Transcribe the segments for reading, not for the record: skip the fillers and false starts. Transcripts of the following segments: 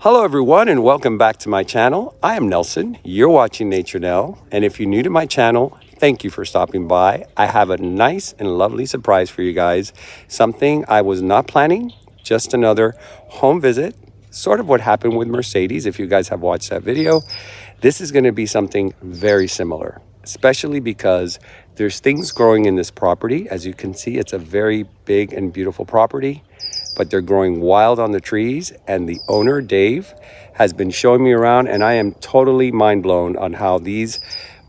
Hello everyone and welcome back to my channel. I am Nelson, you're watching Nature Nell, and if you're new to my channel, thank you for stopping by. I have a nice and lovely surprise for you guys. Something I was not planning, just another home visit, sort of what happened with Mercedes if you guys have watched that video. This is going to be something very similar, especially because there's things growing in this property. As you can see, it's a very big and beautiful property, but they're growing wild on the trees, and the owner, Dave, has been showing me around, and I am totally mind blown on how these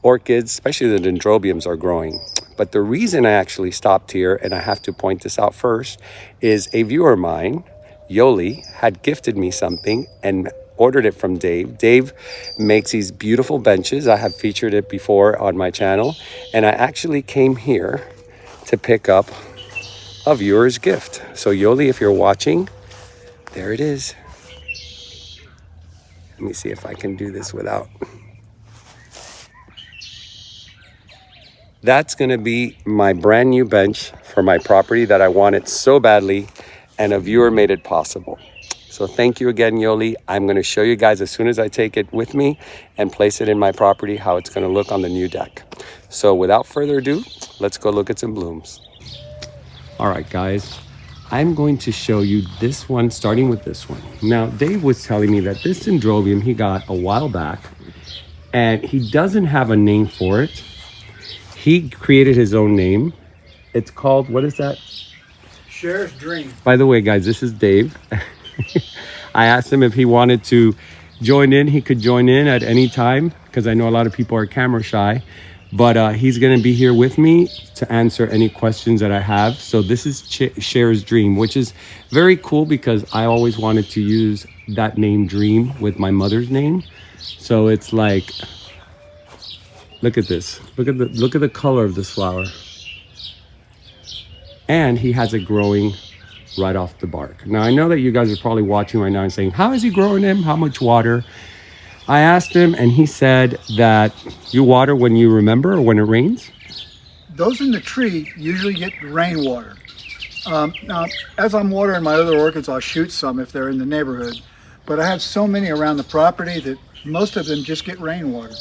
orchids, especially the Dendrobiums, are growing. But the reason I actually stopped here, and I have to point this out first, is a viewer of mine, Yoli, had gifted me something and ordered it from Dave. Dave makes these beautiful benches. I have featured it before on my channel, and I actually came here to pick up a viewer's gift. So Yoli, if you're watching, there it is. Let me see if I can do this without. That's gonna be my brand new bench for my property that I wanted so badly, and a viewer made it possible. So thank you again, Yoli. I'm gonna show you guys as soon as I take it with me and place it in my property, how it's gonna look on the new deck. So without further ado, let's go look at some blooms. All right, guys, I'm going to show you this one, starting with this one. Now, Dave was telling me that this Dendrobium he got a while back, and he doesn't have a name for it. He created his own name. It's called, what is that? Cher's Dream. By the way, guys, this is Dave. I asked him if he wanted to join in. He could join in at any time, because I know a lot of people are camera shy. But he's going to be here with me to answer any questions that I have. So this is Cher's Dream, which is very cool because I always wanted to use that name Dream with my mother's name. So it's like, look at this. Look at the color of this flower. And he has it growing right off the bark. Now I know that you guys are probably watching right now and saying, how is he growing them? How much water? I asked him, and he said that you water when you remember or when it rains. Those in the tree usually get rainwater. Now, as I'm watering my other orchids, I'll shoot some if they're in the neighborhood. But I have so many around the property that most of them just get rainwater.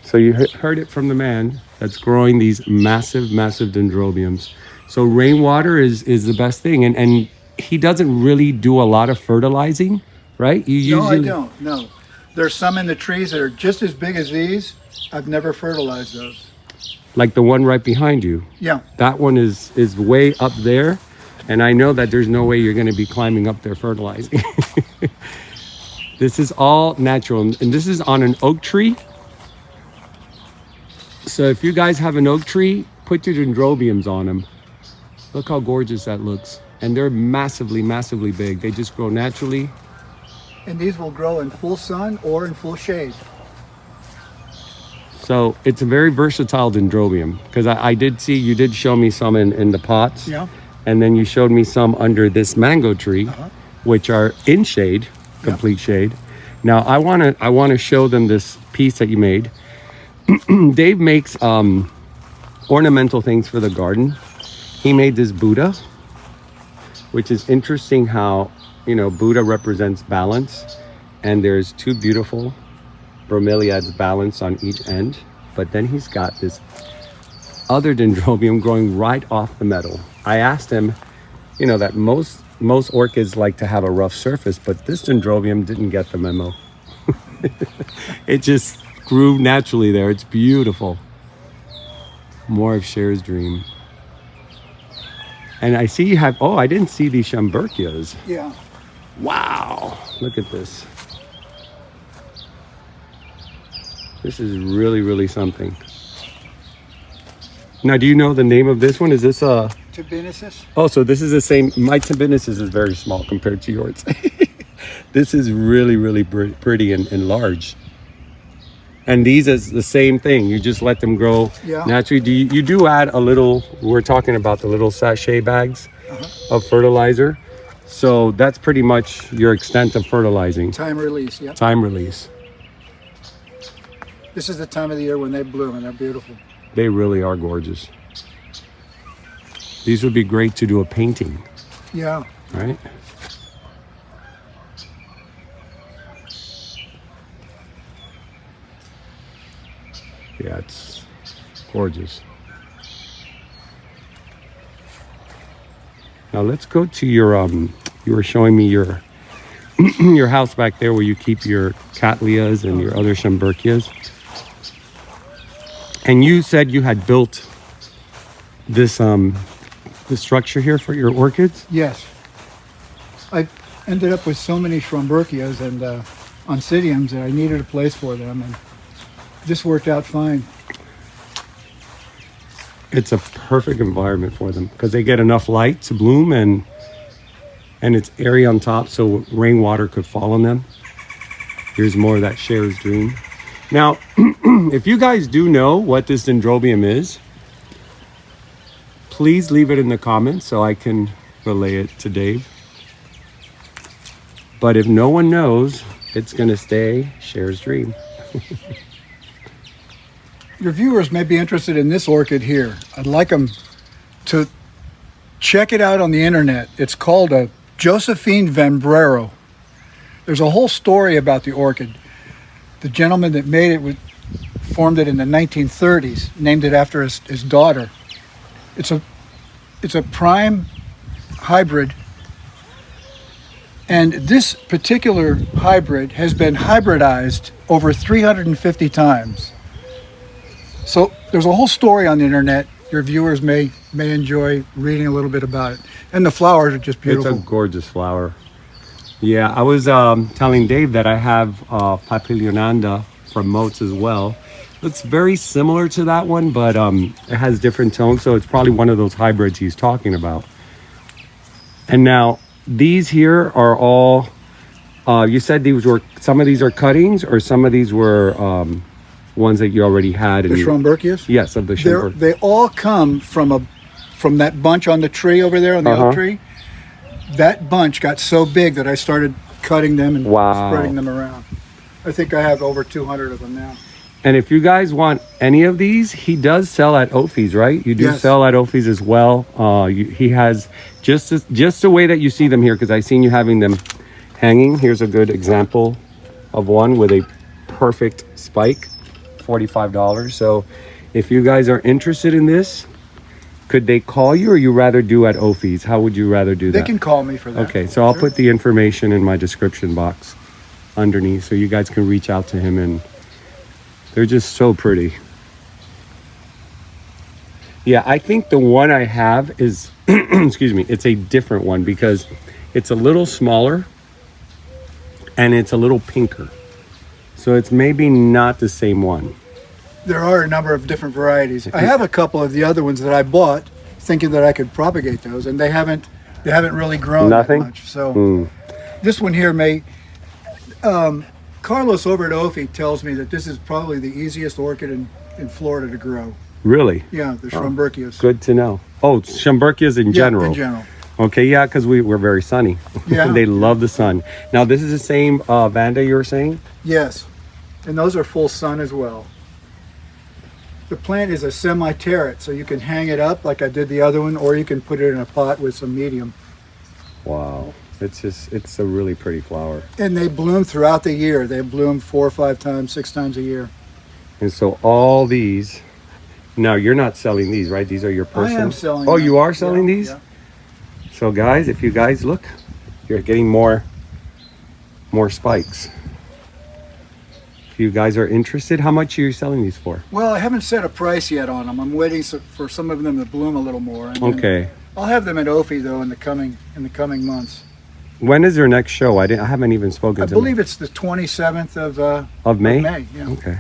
So you heard it from the man that's growing these massive, massive Dendrobiums. So rainwater is the best thing. And he doesn't really do a lot of fertilizing, right? No, I don't, no. There's some in the trees that are just as big as these. I've never fertilized those. Like the one right behind you. Yeah. That one is way up there. And I know that there's no way you're going to be climbing up there fertilizing. This is all natural. And this is on an oak tree. So if you guys have an oak tree, put your Dendrobiums on them. Look how gorgeous that looks. And they're massively, massively big. They just grow naturally. And these will grow in full sun or in full shade. So it's a very versatile Dendrobium, because I did see, you did show me some in the pots. Yeah. And then you showed me some under this mango tree, which are in shade, complete shade. Now I wanna show them this piece that you made. Dave makes ornamental things for the garden. He made this Buddha, which is interesting how, you know, Buddha represents balance, and there's two beautiful bromeliads balanced on each end. But then he's got this other Dendrobium growing right off the metal. I asked him, you know, that most orchids like to have a rough surface, but this Dendrobium didn't get the memo. It just grew naturally there. It's beautiful. More of Cher's Dream. And I see you have, oh, I didn't see these Schomburgkias. Yeah. Wow, look at this. This is really, really something. Now, do you know the name of this one? Is this a... Tabenesis? Oh, so this is the same. My Tabenesis is very small compared to yours. This is really, really pretty and large. And these is the same thing. You just let them grow Yeah. naturally. You do add a little, we're talking about the little sachet bags of fertilizer. So that's pretty much your extent of fertilizing. Time release, yeah. Time release. This is the time of the year when they bloom and they're beautiful. They really are gorgeous. These would be great to do a painting, Yeah. right? Yeah, it's gorgeous. Now let's go to your you were showing me your your house back there where you keep your cattleyas and your other Schomburgkias. And you said you had built this the structure here for your orchids? Yes. I ended up with so many Schomburgkias and Insidiums that I needed a place for them, and this worked out fine. It's a perfect environment for them because they get enough light to bloom, and it's airy on top so rainwater could fall on them. Here's more of that Cher's Dream. Now, if you guys do know what this Dendrobium is, please leave it in the comments so I can relay it to Dave. But if no one knows, it's gonna stay Cher's Dream. Your viewers may be interested in this orchid here. I'd like them to check it out on the internet. It's called a Josephine Vembrero. There's a whole story about the orchid. The gentleman that made it formed it in the 1930s, named it after his daughter. It's a prime hybrid, and this particular hybrid has been hybridized over 350 times. So there's a whole story on the internet. Your viewers may enjoy reading a little bit about it. And the flowers are just beautiful. It's a gorgeous flower. Yeah, I was telling Dave that I have Papilionanda from Moats as well. It's very similar to that one, but it has different tones, so it's probably one of those hybrids he's talking about. And now, these here are all, you said these were, some of these are cuttings, or some of these were ones that you already had? The Schomburgkias? Yes, of the Schomburg. They all come from that bunch on the tree over there, on the oak tree. That bunch got so big that I started cutting them and spreading them around. I think I have over 200 of them now. And if you guys want any of these, he does sell at Ophi's, right? You do sell at Ophi's as well. He has just the way that you see them here, because I seen you having them hanging. Here's a good example of one with a perfect spike, $45. So if you guys are interested in this, could they call you, or you rather do at Ophi's? How would you rather do that? They can call me for that. Okay, so I'll put the information in my description box underneath so you guys can reach out to him, and they're just so pretty. Yeah, I think the one I have is, excuse me, it's a different one because it's a little smaller and it's a little pinker. So it's maybe not the same one. There are a number of different varieties. I have a couple of the other ones that I bought thinking that I could propagate those, and they haven't really grown that much. So this one here may, Carlos over at Ophi tells me that this is probably the easiest orchid in Florida to grow. Really? Yeah, the Schomburgkias. Good to know. Oh, Schomburgkias in general. In general. Okay, yeah, because we're very sunny. Yeah. They love the sun. Now, this is the same Vanda you were saying? Yes, and those are full sun as well. The plant is a semi-terret, so you can hang it up like I did the other one, or you can put it in a pot with some medium. Wow, it's a really pretty flower. And they bloom throughout the year. They bloom 4 or 5 times, 6 times a year. And so all these, now you're not selling these, right? These are your personal? I am selling Oh, them. you are selling these? Yeah. So guys, if you guys look, you're getting more spikes. If you guys are interested, how much are you selling these for? Well, I haven't set a price yet on them. I'm waiting for some of them to bloom a little more. And Okay. I'll have them at Ophi though in the coming months. When is your next show? I haven't even spoken I to them. believe it's the 27th Of May? Yeah. Okay.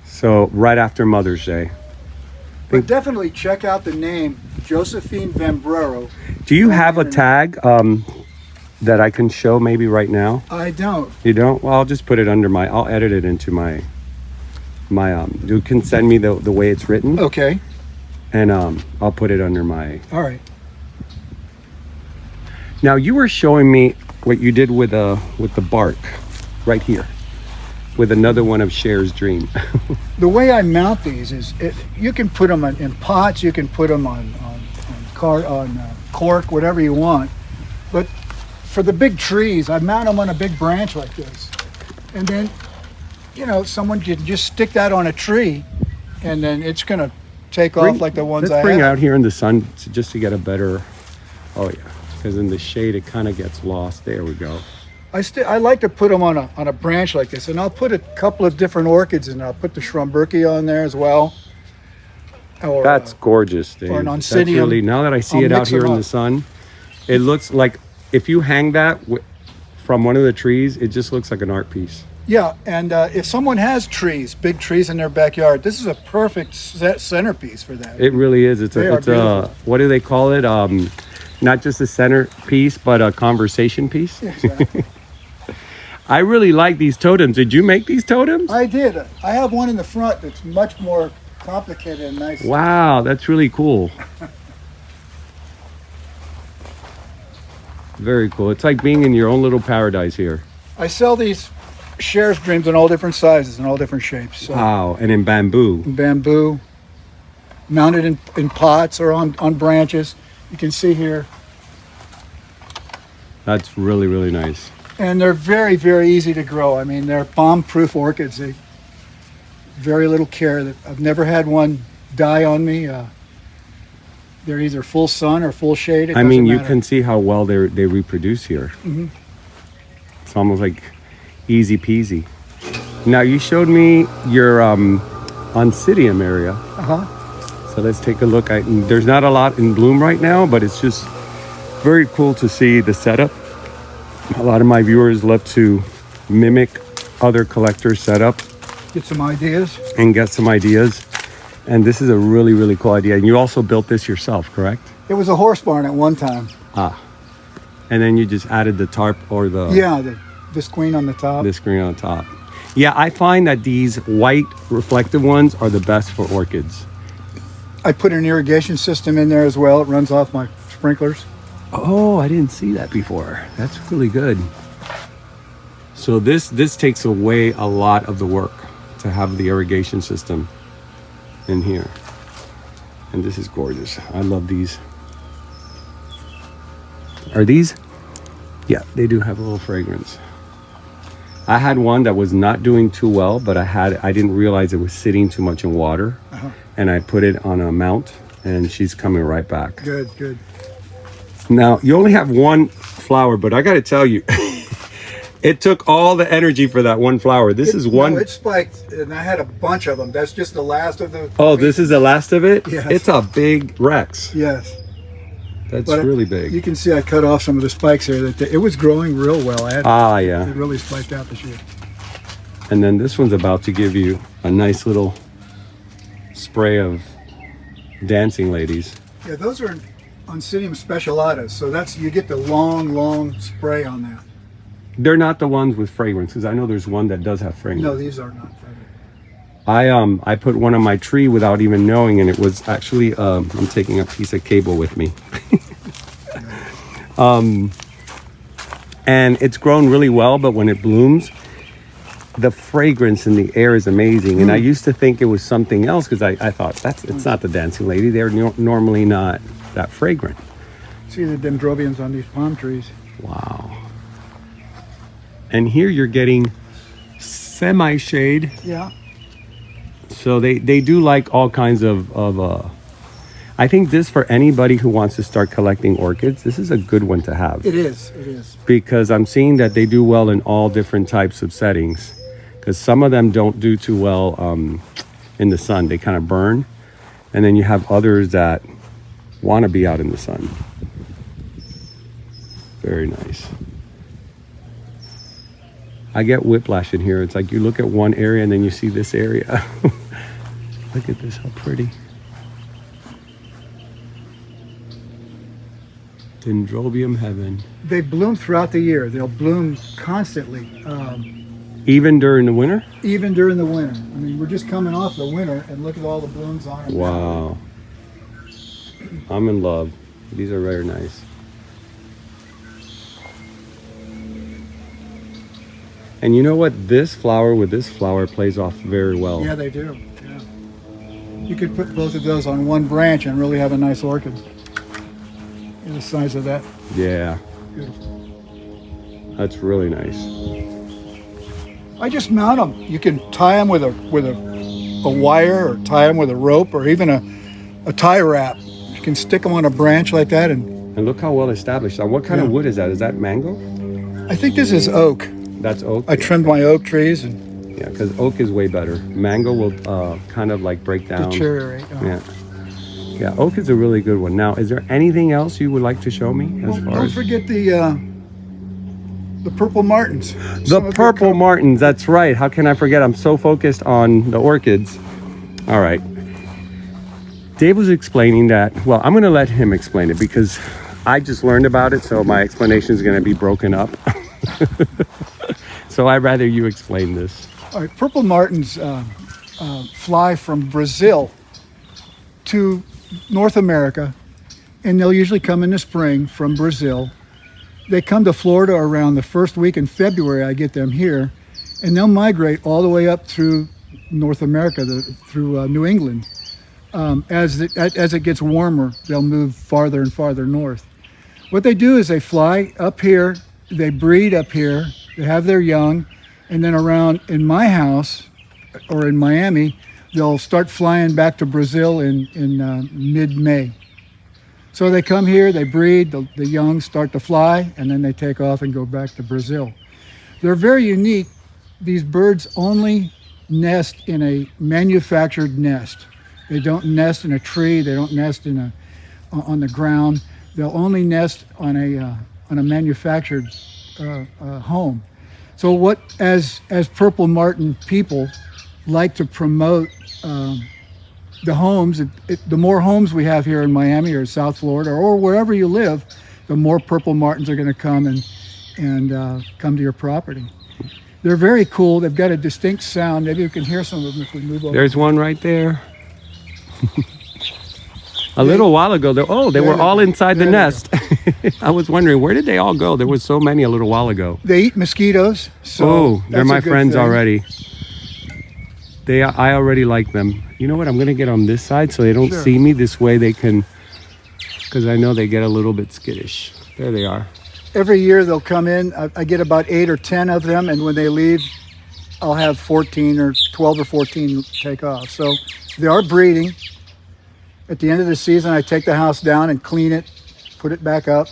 So right after Mother's Day. But definitely check out the name Josephine Vembrero. Do you have a tag that I can show maybe right now? I don't. You don't? Well, I'll just put it under I'll edit it into my You can send me the way it's written, Okay. and I'll put it under my. All right. Now you were showing me what you did with the bark, right here, with another one of Cher's dream. The way I mount these is, you can put them in pots, you can put them on cork, whatever you want. But for the big trees, I mount them on a big branch like this. And then, someone can just stick that on a tree, and then it's going to take off like the ones I Let's bring have. out here in the sun just to get a better, oh yeah, because in the shade it kind of gets lost. There we go. I like to put them on a branch like this, and I'll put a couple of different orchids in. I'll put the Schrumbergia on there as well. Or, That's gorgeous, Dave. or an That's Insidium. really, now that I see I'll it out mix here them in the up. sun, it looks like if you hang that from one of the trees, it just looks like an art piece. Yeah, and if someone has trees, big trees in their backyard, this is a perfect centerpiece for that. It really is. It's They are beautiful. what do they call it? Not just a centerpiece, but a conversation piece. Exactly. I really like these totems. Did you make these totems? I did. I have one in the front that's much more complicated and nice. Wow, that's really cool. Very cool. It's like being in your own little paradise here. I sell these Cher's Dreams in all different sizes and all different shapes. So Wow, and in bamboo. bamboo, mounted in pots or on branches. You can see here. That's really, really nice. And they're very, very easy to grow. I mean, they're bomb-proof orchids. They very little care. I've never had one die on me. They're either full sun or full shade. I mean, you matter. can see how well they reproduce here. Mhm. It's almost like easy peasy. Now, you showed me your Insidium area. Uh-huh. So let's take a look. There's not a lot in bloom right now, but it's just very cool to see the setup. A lot of my viewers love to mimic other collectors' setup Get some ideas. and get some ideas. And this is a really, really cool idea. And you also built this yourself, correct? It was a horse barn at one time. And then you just added the tarp or the Yeah, this queen on the top. the screen on top. Yeah, I find that these white reflective ones are the best for orchids. I put an irrigation system in there as well. It runs off my sprinklers. Oh, I didn't see that before. That's really good. So this takes away a lot of the work to have the irrigation system in here. And this is gorgeous. I love these. Are these? Yeah, they do have a little fragrance. I had one that was not doing too well, but I didn't realize it was sitting too much in water. Uh-huh. And I put it on a mount and she's coming right back. Good, good. Now, you only have one flower, but I got to tell you, it took all the energy for that one flower. This is one. No, it spiked, and I had a bunch of them. That's just the last of the. Oh, this is the last of it? Yes. It's a big Rex. Yes. That's But really big. You can see I cut off some of the spikes here. It was growing real well. Yeah. It really spiked out this year. And then this one's about to give you a nice little spray of dancing ladies. Yeah, those are Insidium specialties. So you get the long spray on that. They're not the ones with fragrance, because I know there's one that does have fragrance. No, these are not fragrant. I put one on my tree without even knowing, and it was actually I'm taking a piece of cable with me. And it's grown really well, but when it blooms, the fragrance in the air is amazing. And I used to think it was something else, because I thought it's not the dancing lady. They're normally not that fragrant. See the Dendrobiums on these palm trees. Wow. And here you're getting semi-shade. Yeah. So they do like all kinds of I think this, for anybody who wants to start collecting orchids, this is a good one to have. It is. Because I'm seeing that they do well in all different types of settings. Because some of them don't do too well in the sun. They kind of burn. And then you have others that want to be out in the sun. Very nice. I get whiplash in here. It's like you look at one area and then you see this area. Look at this, how pretty. Dendrobium heaven. They bloom throughout the year. They'll bloom constantly. Even during the winter? even during the winter. I mean, we're just coming off the winter, and look at all the blooms on them. Wow. I'm in love. These are very nice. And you know what? This flower with this flower plays off very well. Yeah, they do. Yeah. You could put both of those on one branch and really have a nice orchid. And the size of that. Yeah. Beautiful. That's really nice. I just mount them. You can tie them with a wire, or tie them with a rope, or even a tie wrap. You can stick them on a branch like that, and look how well established. What kind of wood is that? Is that mango? I think this is oak. That's oak. I trimmed my oak trees and yeah, because oak is way better. Mango will kind of like break down. deteriorate. Yeah. Yeah, oak is a really good one. Now, is there anything else you would like to show me as far Don't as forget the purple martins. the purple martins? That's right. How can I forget? I'm so focused on the orchids. All right. Dave was explaining that. Well, I'm going to let him explain it because I just learned about it, so my explanation is going to be broken up. So I'd rather you explain this. All right, purple martins fly from Brazil to North America, and they'll usually come in the spring from Brazil. They come to Florida around the first week in February. I get them here, and they'll migrate all the way up through North America, through New England. As it gets warmer, they'll move farther and farther north. What they do is they fly up here, they breed up here, they have their young, and then around in my house or in Miami, they'll start flying back to Brazil in mid-May. So they come here, they breed, the young start to fly, and then they take off and go back to Brazil. They're very unique. These birds only nest in a manufactured nest. They don't nest in a tree, they don't nest on the ground. They'll only nest on a manufactured home. So what, as purple martin people, like to promote the homes. The more homes we have here in Miami or South Florida or wherever you live, the more purple martins are going to come and come to your property. They're very cool. They've got a distinct sound. Maybe you can hear some of them if we move over. There's one right there. A little while ago, they were all inside the nest. I was wondering, where did they all go? There was so many a little while ago. They eat mosquitoes. So they're my friends thing. already. I already like them. You know what? I'm going to get on this side so they don't see me. This way they can, because I know they get a little bit skittish. There they are. Every year they'll come in. I get about 8 or 10 of them, and when they leave, I'll have 14 or 12 or 14 take off. So they are breeding. At the end of the season, I take the house down and clean it, put it back up.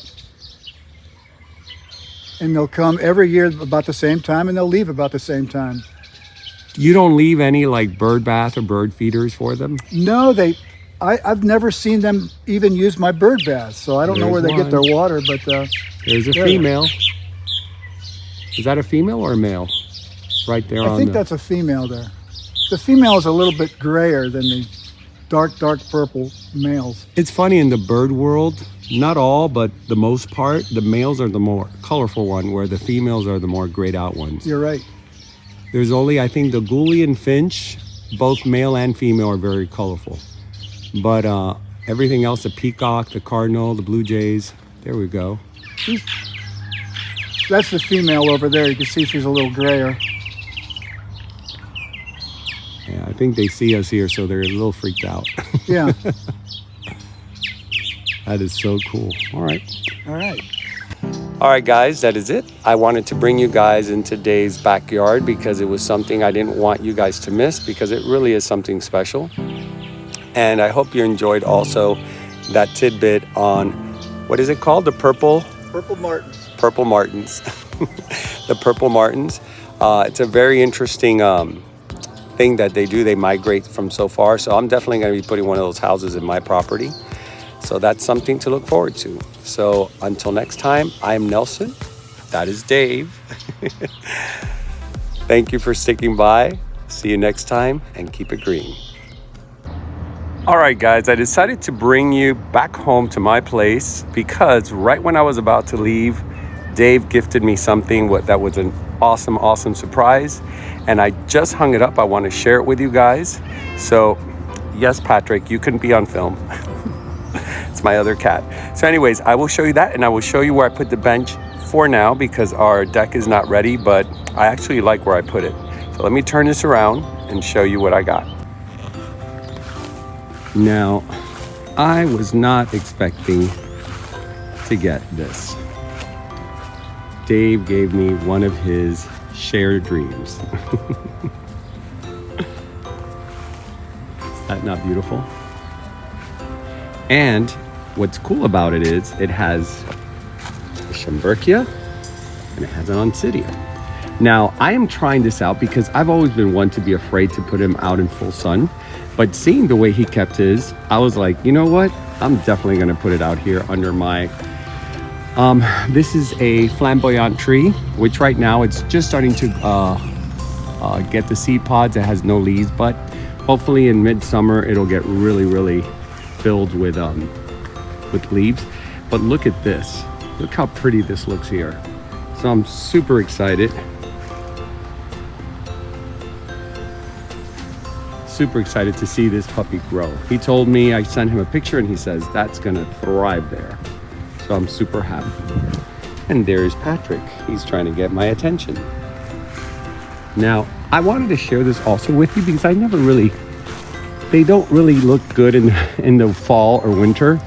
And they'll come every year about the same time, and they'll leave about the same time. You don't leave any like bird bath or bird feeders for them? No, I've never seen them even use my bird bath, so I don't know where they get their water, but... There's a female. Is that a female or a male? Right there I think that's a female there. The female is a little bit grayer than the dark purple males. It's funny, in the bird world, not all, but the most part, the males are the more colorful one, where the females are the more grayed out ones. You're right. There's only, I think, the Gooley and finch, both male and female are very colorful. But everything else, the peacock, the cardinal, the blue jays, there we go. That's the female over there. You can see she's a little grayer. Yeah, I think they see us here, so they're a little freaked out. Yeah. That is so cool. All right. All right. All right, guys, that is it. I wanted to bring you guys into Dave's backyard because it was something I didn't want you guys to miss, because it really is something special. And I hope you enjoyed also that tidbit on, what is it called? The purple Martins. Purple martins. The purple martins. It's a very interesting thing that they do. They migrate from so far. So I'm definitely going to be putting one of those houses in my property. So that's something to look forward to. So until next time, I'm Nelson. That is Dave. Thank you for sticking by. See you next time, and keep it green. All right, guys, I decided to bring you back home to my place because right when I was about to leave, Dave gifted me something that was an awesome surprise, and I just hung it up. I want to share it with you guys. So yes, Patrick, you can be on film. It's my other cat. So anyways, I will show you that, and I will show you where I put the bench for now because our deck is not ready, but I actually like where I put it. So let me turn this around and show you what I got. Now, I was not expecting to get this. Dave gave me one of his shared dreams. Is that not beautiful? And what's cool about it is it has a Schomburgkia and it has an Insidium. Now, I am trying this out because I've always been one to be afraid to put him out in full sun. But seeing the way he kept his, I was like, you know what? I'm definitely gonna put it out here under my, this is a flamboyant tree, which right now it's just starting to get the seed pods. It has no leaves, but hopefully in midsummer, it'll get really filled with leaves. But look at this. Look how pretty this looks here. So I'm super excited. Super excited to see this puppy grow. He told me, I sent him a picture and he says that's gonna thrive there. So I'm super happy. And there's Patrick. He's trying to get my attention. Now, I wanted to share this also with you because they don't really look good in the fall or winter.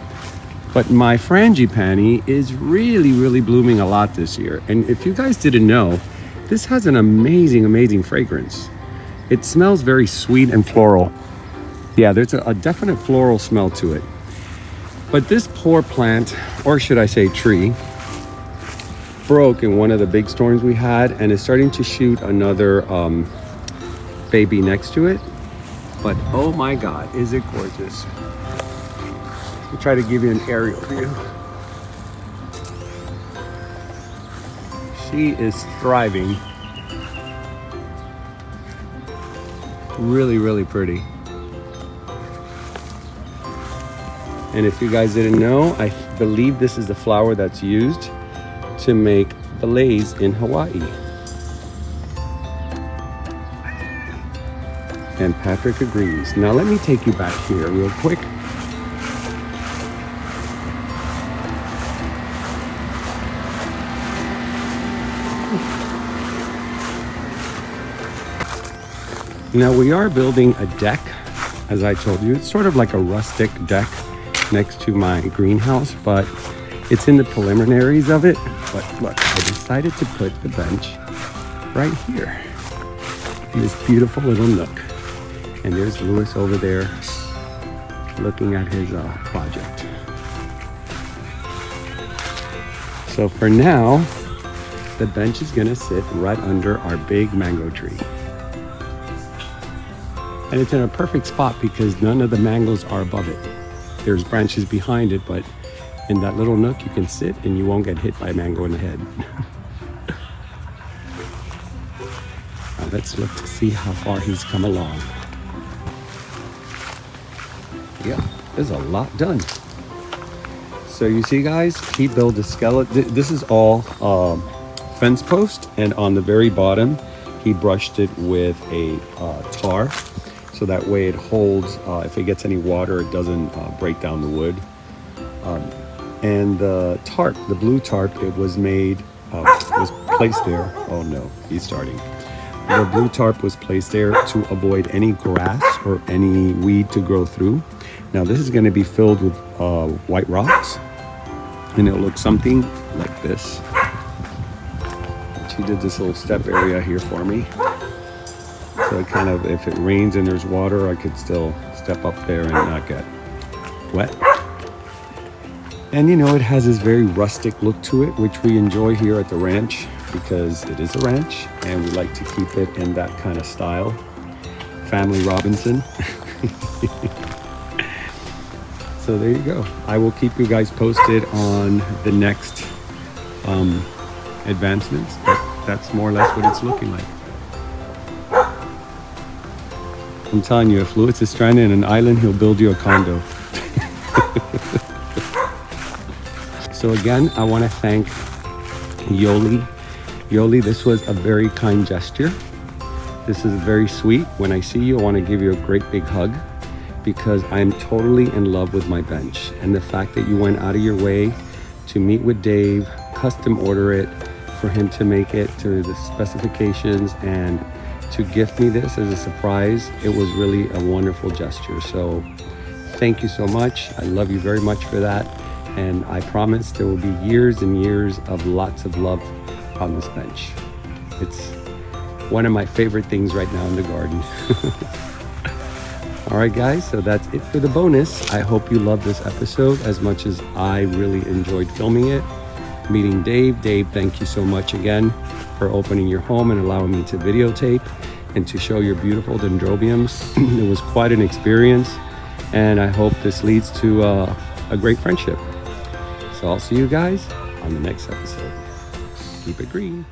But my frangipani is really blooming a lot this year. And if you guys didn't know, this has an amazing fragrance. It smells very sweet and floral. Yeah, there's a definite floral smell to it. But this poor plant, or should I say tree, broke in one of the big storms we had and is starting to shoot another baby next to it. But oh my God, is it gorgeous. I'll try to give you an aerial view. She is thriving. Really pretty. And if you guys didn't know, I believe this is the flower that's used to make billets in Hawaii. And Patrick agrees. Now let me take you back here real quick. Now we are building a deck, as I told you. It's sort of like a rustic deck next to my greenhouse, but it's in the preliminaries of it. But look, I decided to put the bench right here in this beautiful little nook. And there's Lewis over there looking at his project. So for now, the bench is gonna sit right under our big mango tree. And it's in a perfect spot because none of the mangoes are above it. There's branches behind it, but in that little nook you can sit and you won't get hit by a mango in the head. Now let's look to see how far he's come along. Yeah, there's a lot done. So you see guys, he built a skeleton. This is all fence post, and on the very bottom, he brushed it with a tar. So that way it holds, if it gets any water, it doesn't break down the wood. And the tarp, the blue tarp, it was made, was placed there. Oh no, he's starting. The blue tarp was placed there to avoid any grass or any weed to grow through. Now this is gonna be filled with white rocks, and it'll look something like this. She did this little step area here for me. So it kind of, if it rains and there's water, I could still step up there and not get wet. And you know, it has this very rustic look to it, which we enjoy here at the ranch because it is a ranch and we like to keep it in that kind of style. Family Robinson. So there you go. I will keep you guys posted on the next advancements, but that's more or less what it's looking like. I'm telling you, if Lewis is stranded in an island, he'll build you a condo. So again, I want to thank Yoli. Yoli, this was a very kind gesture. This is very sweet. When I see you, I want to give you a great big hug because I'm totally in love with my bench. And the fact that you went out of your way to meet with Dave, custom order it, for him to make it to the specifications and to gift me this as a surprise, it was really a wonderful gesture. So thank you so much. I love you very much for that. And I promise there will be years and years of lots of love on this bench. It's one of my favorite things right now in the garden. All right, guys, so that's it for the bonus. I hope you love this episode as much as I really enjoyed filming it. Meeting Dave. Dave, thank you so much again for opening your home and allowing me to videotape and to show your beautiful Dendrobiums. It was quite an experience, and I hope this leads to a great friendship. So I'll see you guys on the next episode. Keep it green.